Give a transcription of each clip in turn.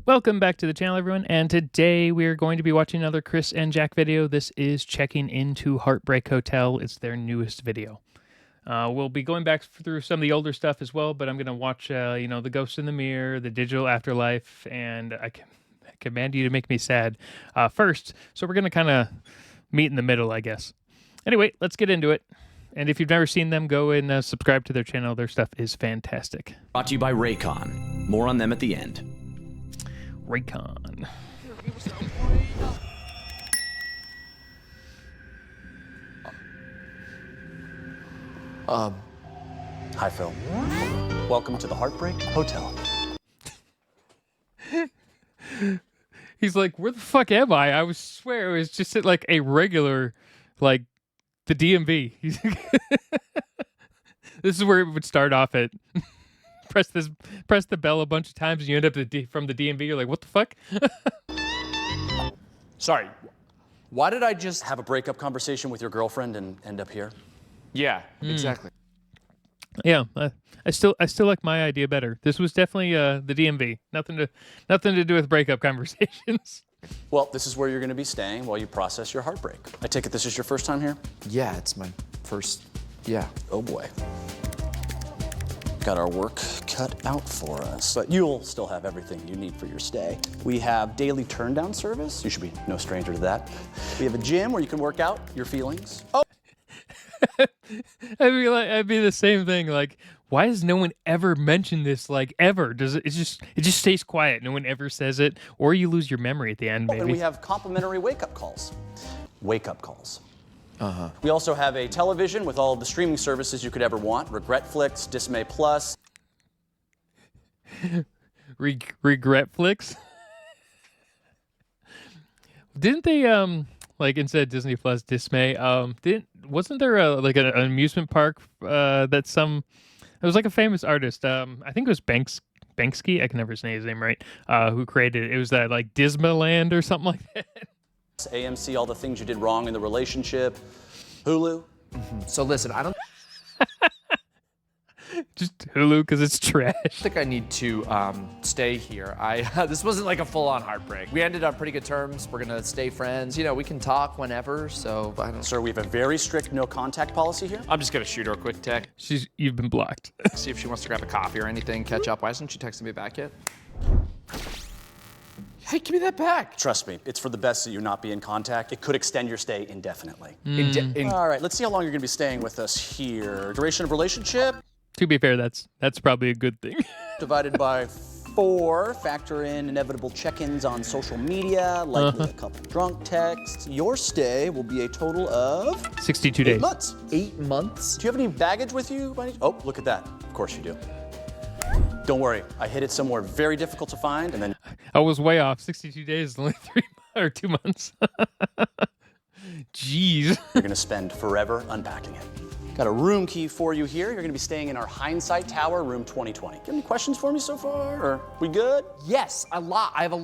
Welcome back to the channel, everyone, and today we're going to be watching another Chris and Jack video. This is checking into Heartbreak Hotel. It's their newest video. We'll be going back through some of the older stuff as well, but I'm going to watch, The Ghost in the Mirror, The Digital Afterlife, and I command you to make me sad first. So we're going to kind of meet in the middle, I guess. Anyway, let's get into it. And if you've never seen them, go and subscribe to their channel. Their stuff is fantastic. Brought to you by Raycon. More on them at the end. Raycon. Hi, Phil. Welcome to the Heartbreak Hotel. He's like, where the fuck am I? I swear it was just at like a regular, like the DMV. This is where it would start off at. Press the bell a bunch of times and you end up from the DMV. You're like, what the fuck? Sorry, why did I just have a breakup conversation with your girlfriend and end up here? Yeah, exactly. Yeah, I still like my idea better. This was definitely the DMV. Nothing to do with breakup conversations. Well, this is where you're going to be staying while you process your heartbreak. I take it this is your first time here? Yeah, it's my first, yeah. Oh boy. Got our work cut out for us, but you'll still have everything you need for your stay. We have daily turndown service. You should be no stranger to that. We have a gym where you can work out your feelings. Oh. I'd be the same thing. Like, why has no one ever mentioned this? Like, ever? It just stays quiet. No one ever says it, or you lose your memory at the end. Maybe. And we have complimentary wake-up calls. Wake-up calls. We also have a television with all of the streaming services you could ever want. Regretflix, Dismay Plus. Regretflix? Didn't they, like instead of Disney Plus, Dismay, wasn't there an amusement park it was like a famous artist, I think it was Banksy, I can never say his name right, who created it. It was that like Dismaland or something like that. AMC, all the things you did wrong in the relationship. Hulu. So listen, I don't Just Hulu because it's trash. think I need to stay here. This wasn't like a full-on heartbreak. We ended on pretty good terms. We're gonna stay friends. You know, we can talk whenever, so I don't... Sir, we have a very strict no contact policy here. I'm just gonna shoot her a quick text. You've been blocked. See if she wants to grab a coffee or anything, catch up. Why hasn't she texted me back yet? Hey, give me that back. Trust me, it's for the best that you not be in contact. It could extend your stay indefinitely. All All right, let's see how long you're gonna be staying with us here. Duration of relationship, To be fair, that's probably a good thing. divided by 4. Factor in inevitable check-ins on social media, likely a couple drunk texts. Your stay will be a total of 62 8 days. months. 8 months? Do you have any baggage with you? Oh, look at that. Of course you do. Don't worry, I hid it somewhere very difficult to find, and then I was way off. 62 days is only 2 months. Jeez. you're gonna spend forever unpacking it. Got a room key for you here. You're gonna be staying in our Hindsight Tower, room 2020. Got any questions for me so far, or we good? Yes, a lot. I have a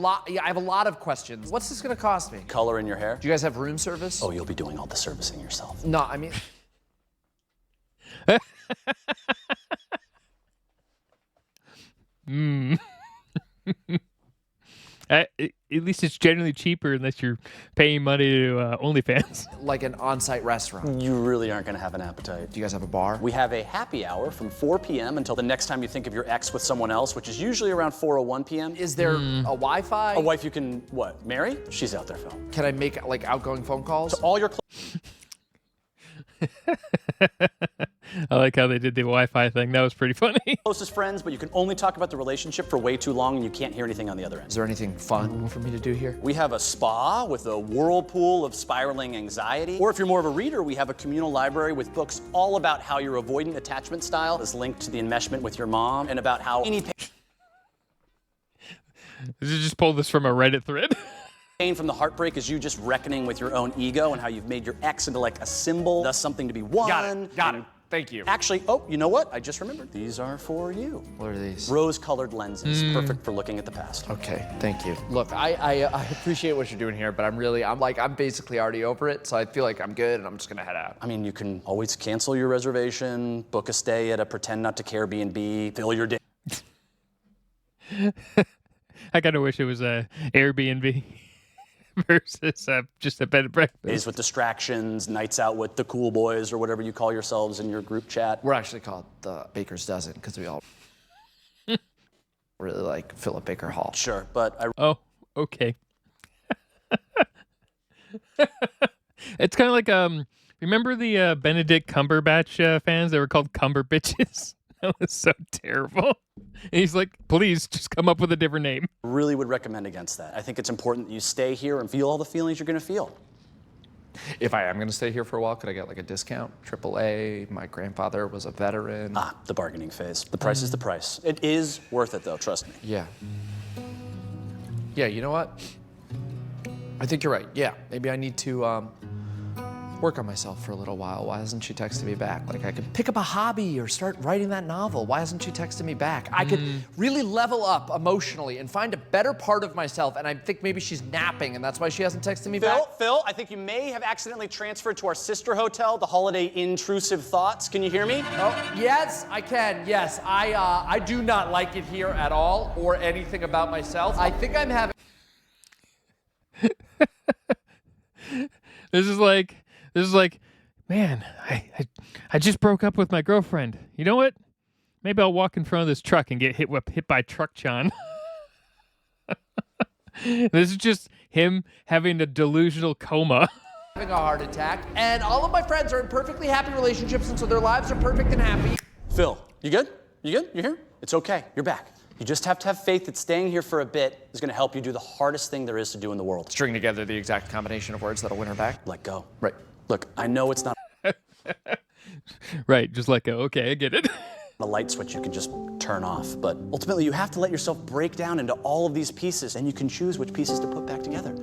lot of questions. What's this gonna cost me? Color in your hair? Do you guys have room service? Oh, you'll be doing all the servicing yourself. No, I mean... At least it's generally cheaper unless you're paying money to OnlyFans. like an on-site restaurant. You really aren't gonna have an appetite. Do you guys have a bar? We have a happy hour from 4 p.m. until the next time you think of your ex with someone else, which is usually around 4:01 p.m. Is there a Wi-Fi? A wife you can, what, marry? She's out there, Phil. Can I make like outgoing phone calls? All your I like how they did the Wi-Fi thing. That was pretty funny. closest friends, but you can only talk about the relationship for way too long and you can't hear anything on the other end. Is there anything fun for me to do here? We have a spa with a whirlpool of spiraling anxiety. Or if you're more of a reader, we have a communal library with books all about how your avoidant attachment style is linked to the enmeshment with your mom and about how any Did you just pull this from a Reddit thread? pain from the heartbreak is you just reckoning with your own ego and how you've made your ex into like a symbol, thus something to be won. Got it. Thank you. Actually, oh, you know what? I just remembered. These are for you. What are these? Rose-colored lenses, perfect for looking at the past. Okay, thank you. Look, I appreciate what you're doing here, but I'm basically already over it, so I feel like I'm good and I'm just gonna head out. I mean, you can always cancel your reservation, book a stay at a pretend not to care B&B, fill your day. I kind of wish it was a Airbnb versus just a bed and breakfast. Days with distractions, nights out with the cool boys or whatever you call yourselves in your group chat. We're actually called the Baker's Dozen because we all really like Philip Baker Hall. Sure, but Oh, okay. It's kind of like remember the Benedict Cumberbatch fans? They were called Cumber Bitches. That was so terrible. And he's like, please just come up with a different name. really would recommend against that. I think it's important that you stay here and feel all the feelings you're going to feel. If I am going to stay here for a while, could I get like a discount? AAA. My grandfather was a veteran. Ah, the bargaining phase. The price is the price. It is worth it, though, trust me. Yeah. Yeah, you know what? I think you're right. Yeah, maybe I need to work on myself for a little while. Why hasn't she texted me back? Like, I could pick up a hobby or start writing that novel. Why hasn't she texted me back? I could really level up emotionally and find a better part of myself, and I think maybe she's napping, and that's why she hasn't texted me back. Phil, I think you may have accidentally transferred to our sister hotel, the Holiday Intrusive Thoughts. Can you hear me? Oh, yes, I can. Yes, I do not like it here at all or anything about myself. I think I'm having... This is like, man, I just broke up with my girlfriend. You know what? Maybe I'll walk in front of this truck and get hit by Truck John. This is just him having a delusional coma. Having a heart attack, and all of my friends are in perfectly happy relationships, and so their lives are perfect and happy. Phil, you good? You good? You here? It's okay. You're back. You just have to have faith that staying here for a bit is going to help you do the hardest thing there is to do in the world. String together the exact combination of words that'll win her back. Let go. Right. Look, I know it's not Right, just let go. Okay, I get it. a light switch you can just turn off, but ultimately you have to let yourself break down into all of these pieces, and you can choose which pieces to put back together.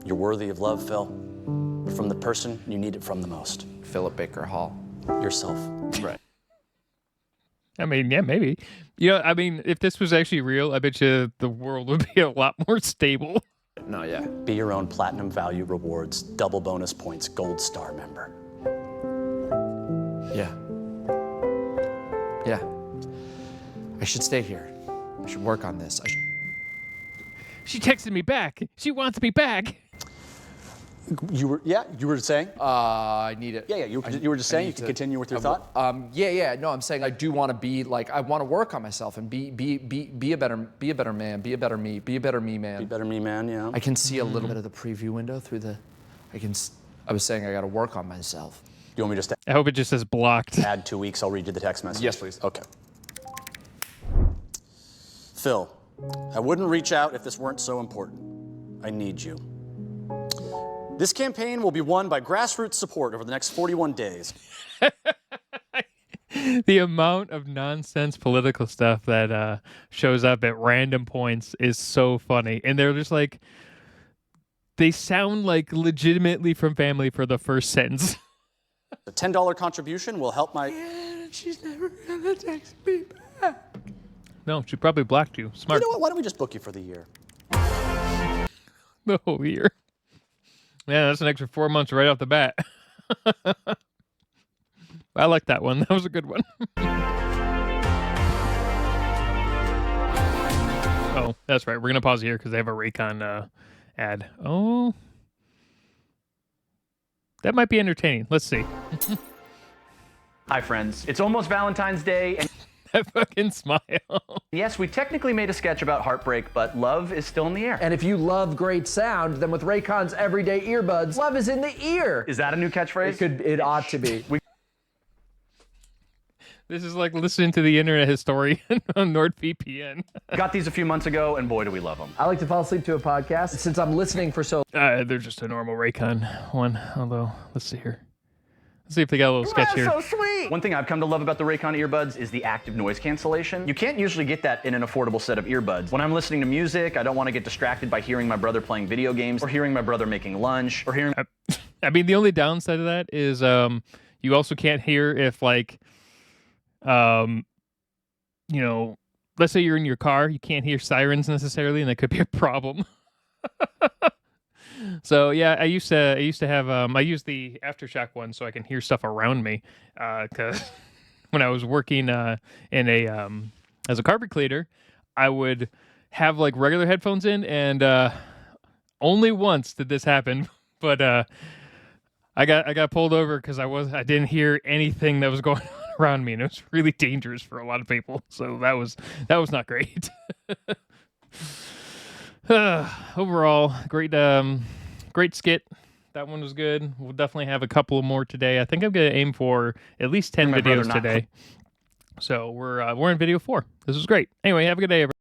You're worthy of love, Phil, but from the person you need it from the most. Philip Baker Hall. Yourself. Right. I mean, yeah, maybe. You know, I mean, if this was actually real, I bet you the world would be a lot more stable. No, yeah. Be your own platinum value rewards, double bonus points, gold star member. Yeah. Yeah. I should stay here. I should work on this. She texted me back. She wants me back. You were saying? I need it. Yeah, you were just saying you can continue with your thought? Yeah. No, I'm saying I do want to be like, I want to work on myself and be a better man, be a better me, be a better me, man. Be better me, man, yeah. I can see a little bit of the preview window through the, I was saying I got to work on myself. You want me just to I hope it just says blocked. add 2 weeks? I'll read you the text message. Yes, please. Okay. Phil, I wouldn't reach out if this weren't so important. I need you. This campaign will be won by grassroots support over the next 41 days. The amount of nonsense political stuff that shows up at random points is so funny. And they're just like, they sound like legitimately from family for the first sentence. The $10 contribution will help my... Yeah, she's never gonna text me back. No, she probably blocked you. Smart. You know what? Why don't we just book you for the year? The whole year. Yeah, that's an extra 4 months right off the bat. I like that one. That was a good one. Oh, that's right. We're going to pause here because they have a Raycon ad. Oh. That might be entertaining. Let's see. Hi, friends. It's almost Valentine's Day, and That fucking smile. yes, we technically made a sketch about heartbreak, but love is still in the air. And if you love great sound, then with Raycon's everyday earbuds, love is in the ear. Is that a new catchphrase? It ought to be. This is like listening to the internet historian on NordVPN. Got these a few months ago, and boy, do we love them. I like to fall asleep to a podcast since I'm listening for so They're just a normal Raycon one. Although, let's see here. Let's see if they got a little sketch here. So sweet! One thing I've come to love about the Raycon earbuds is the active noise cancellation. You can't usually get that in an affordable set of earbuds. When I'm listening to music, I don't want to get distracted by hearing my brother playing video games, or hearing my brother making lunch, or hearing... I mean, the only downside of that is you also can't hear if, like, you know, let's say you're in your car, you can't hear sirens necessarily, and that could be a problem. So yeah, I used to have I use the Aftershock one so I can hear stuff around me. Because when I was working in a as a carpet cleaner, I would have like regular headphones in, and only once did this happen, but I got pulled over because I didn't hear anything that was going on around me, and it was really dangerous for a lot of people. So that was not great. Overall, great skit. That one was good. We'll definitely have a couple more today. I think I'm gonna aim for at least 10 My brother videos not today. So we're in video 4. This was great. Anyway, have a good day, everyone.